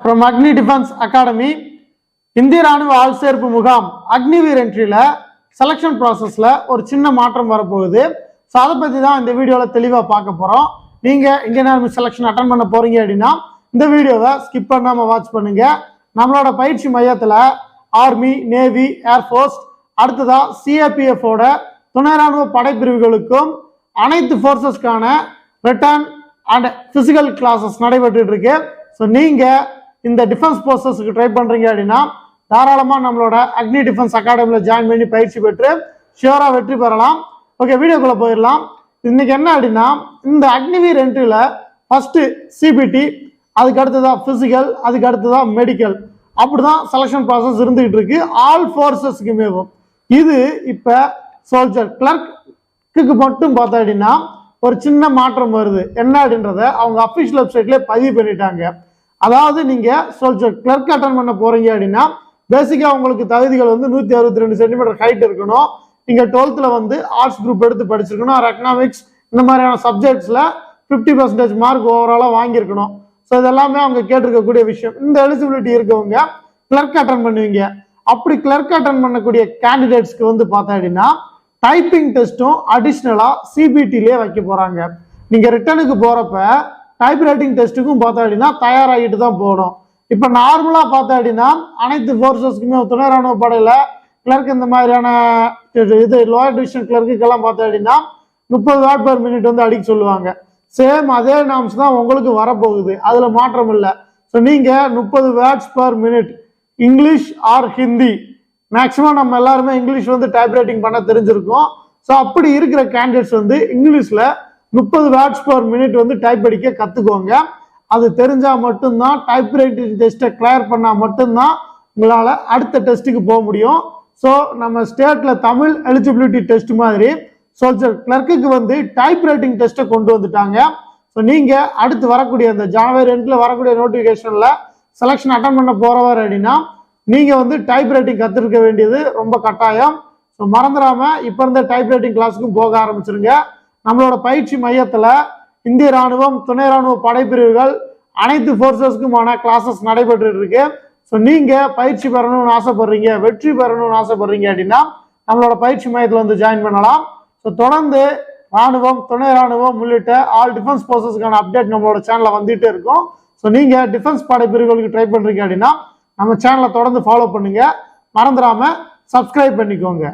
From Agni Defense Academy, இந்திய ராணுவ ஆள்சேர்ப்பு முகாம் அக்னிவீர் என்ட்ரியில செலக்ஷன் ப்ராசஸ்ல ஒரு சின்ன மாற்றம் வரப்போகுது. ஸோ அதை பற்றி தான் இந்த வீடியோவில் தெளிவாக பார்க்க போகிறோம். நீங்கள் இந்தியன் ஆர்மி செலக்ஷன் அட்டன் பண்ண போகிறீங்க அப்படின்னா இந்த வீடியோவை ஸ்கிப் பண்ணாமல் வாட்ச் பண்ணுங்க. நம்மளோட பயிற்சி மையத்தில் ஆர்மி, நேவி, ஏர்ஃபோர்ஸ், அடுத்ததாக சிஏபிஎஃபோட துணை ராணுவ படைப்பிரிவுகளுக்கும் அனைத்து ஃபோர்ஸஸ்க்கான ரிட்டர்ன் அண்ட் பிசிக்கல் கிளாஸஸ் நடைபெற்று இருக்கு. ஸோ நீங்கள் இந்த டிஃபென்ஸ் போஸ்டர்ஸுக்கு ட்ரை பண்ணுறீங்க அப்படின்னா தாராளமாக நம்மளோட அக்னி டிஃபென்ஸ் அகாடமியில் ஜாயின் பண்ணி பயிற்சி பெற்று ஷியோராக வெற்றி பெறலாம். ஓகே, வீடியோக்குள்ளே போயிடலாம். இன்னைக்கு என்ன அப்படின்னா, இந்த அக்னிவீர் என்ட்ரியில் ஃபஸ்ட்டு சிபிடி, அதுக்கு அடுத்ததான் ஃபிசிக்கல், அதுக்கு அடுத்ததான் மெடிக்கல், அப்படிதான் செலெக்ஷன் ப்ராசஸ் இருந்துகிட்டு இருக்கு ஆல் ஃபோர்ஸஸ்க்குமே. இது இப்போ சோல்ஜர் கிளர்க்கு மட்டும் பார்த்தா அப்படின்னா ஒரு சின்ன மாற்றம் வருது. என்ன அப்படின்றத அவங்க அஃபிஷியல் வெப்சைட்லேயே பதிவு பண்ணிட்டாங்க. அதாவது நீங்கள் சோல்ஜர் கிளர்க் அட்டன் பண்ண போறீங்க அப்படின்னா பேசிக்காக உங்களுக்கு தகுதிகள் 162 சென்டிமீட்டர் ஹைட் இருக்கணும். நீங்கள் 12th ஆர்ட்ஸ் குரூப் எடுத்து படிச்சிருக்கணும். எக்கனாமிக்ஸ் இந்த மாதிரியான சப்ஜெக்ட்ஸில் 50% மார்க் ஓவராலாக வாங்கியிருக்கணும். ஸோ இதெல்லாமே அவங்க கேட்டிருக்கக்கூடிய விஷயம். இந்த எலிஜிபிலிட்டி இருக்கவங்க கிளர்க் அட்டன் பண்ணுவீங்க. அப்படி கிளர்க் அட்டன் பண்ணக்கூடிய கேண்டிடேட்ஸ்க்கு பார்த்தா அப்படின்னா டைப்பிங் டெஸ்ட்டும் அடிஷ்னலாக சிபிடிலே வைக்க போகிறாங்க. நீங்கள் ரிட்டனுக்கு போகிறப்ப டைப் ரைட்டிங் டெஸ்ட்டுக்கும் பார்த்தா அப்படின்னா தயாராகிட்டு தான் போகணும். இப்போ நார்மலாக பார்த்தா அப்படின்னா அனைத்து ஃபோர்ஸஸ்க்குமே துணை ராணுவ படையில் கிளர்க் இந்த மாதிரியான இது லோயர் டிவிஷன் கிளர்க்குக்கெல்லாம் பார்த்தா அப்படின்னா 30 வேர்ட் பர் மினிட் அடிக்க சொல்லுவாங்க. சேம் அதே நாம்ஸ் தான் உங்களுக்கு வரப்போகுது, அதில் மாற்றம் இல்லை. ஸோ நீங்கள் 30 words per minute English or Hindi, maximum நம்ம எல்லாருமே இங்கிலீஷ் டைப் ரைட்டிங் பண்ண தெரிஞ்சிருக்கோம். ஸோ அப்படி இருக்கிற கேண்டிடேட்ஸ் இங்கிலீஷில் 30 வேர்ட்ஸ் பர் மினிட் டைப் அடிக்க கற்றுக்கோங்க. அது தெரிஞ்சால் மட்டும்தான், டைப் ரைட்டிங் டெஸ்ட்டை கிளியர் பண்ணால் மட்டும்தான் உங்களால் அடுத்த டெஸ்ட்டுக்கு போக முடியும். ஸோ நம்ம ஸ்டேட்டில் தமிழ் எலிஜிபிலிட்டி டெஸ்ட் மாதிரி சோல்ஜர் கிளர்க்குக்கு டைப் ரைட்டிங் டெஸ்ட்டை கொண்டு வந்துட்டாங்க. ஸோ நீங்கள் அடுத்து வரக்கூடிய அந்த ஜனவரி 2 வரக்கூடிய நோட்டிஃபிகேஷனில் செலெக்ஷன் அட்டன் பண்ண போகிறவர் அப்படின்னா நீங்கள் டைப் ரைட்டிங் கற்றுருக்க வேண்டியது ரொம்ப கட்டாயம். ஸோ மறந்துடாமல் இப்போ இருந்த டைப் ரைட்டிங் கிளாஸுக்கும் போக ஆரம்பிச்சிருங்க. நம்மளோட பயிற்சி மையத்தில் இந்திய ராணுவம், துணை ராணுவ படைப்பிரிவுகள் அனைத்து ஃபோர்ஸஸ்க்குமான கிளாஸஸ் நடைபெற்று இருக்கு. ஸோ நீங்கள் பயிற்சி பெறணும்னு ஆசைப்படுறீங்க, வெற்றி பெறணும்னு ஆசைப்படுறீங்க அப்படின்னா நம்மளோட பயிற்சி மையத்தில் ஜாயின் பண்ணலாம். ஸோ தொடர்ந்து ராணுவம், துணை ராணுவம் உள்ளிட்ட ஆல் டிஃபென்ஸ் ஃபோர்ஸஸ்க்கான அப்டேட் நம்மளோட சேனலில் வந்துகிட்டே இருக்கும். ஸோ நீங்கள் டிஃபென்ஸ் படைப்பிரிவுகளுக்கு ட்ரை பண்ணுறீங்க அப்படின்னா நம்ம சேனலை தொடர்ந்து ஃபாலோ பண்ணுங்க. மறந்துடாம சப்ஸ்கிரைப் பண்ணிக்கோங்க.